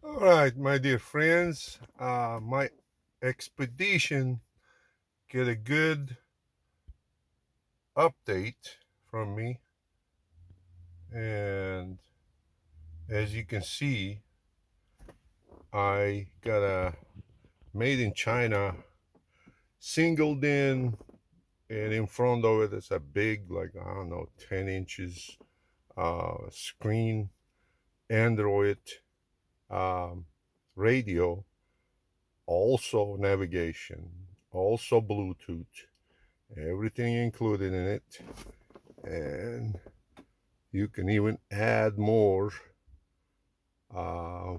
All right, my dear friends, my expedition get a good update from me, and as you can see, I got a made in China singled in, and in front of it is a big, like I don't know, 10 inches screen, Android um, radio, also navigation, also Bluetooth, everything included in it. And you can even add more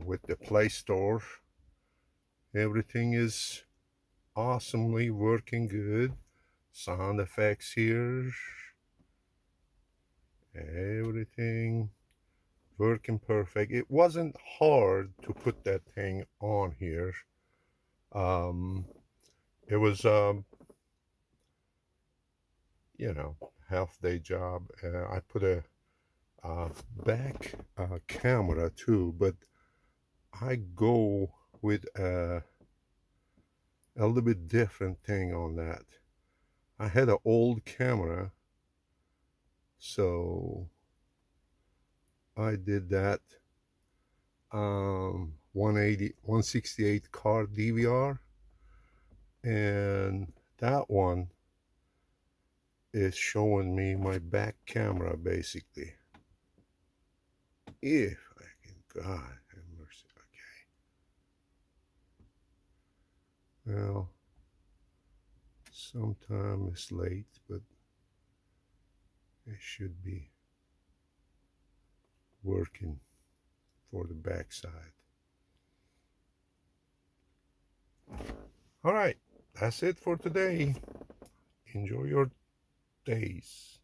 with the Play Store. Everything is awesomely working good. Sound effects here, everything working perfect. It wasn't hard to put that thing on here. Um, it was, you know, half day job. I put a back camera too, but I go with a little bit different thing on that. I had an old camera, so I did that 180, 168 card DVR, and that one is showing me my back camera basically. If I can, God have mercy. Okay, well, sometime it's late, but it should be working for the backside. All right, that's it for today. Enjoy your days.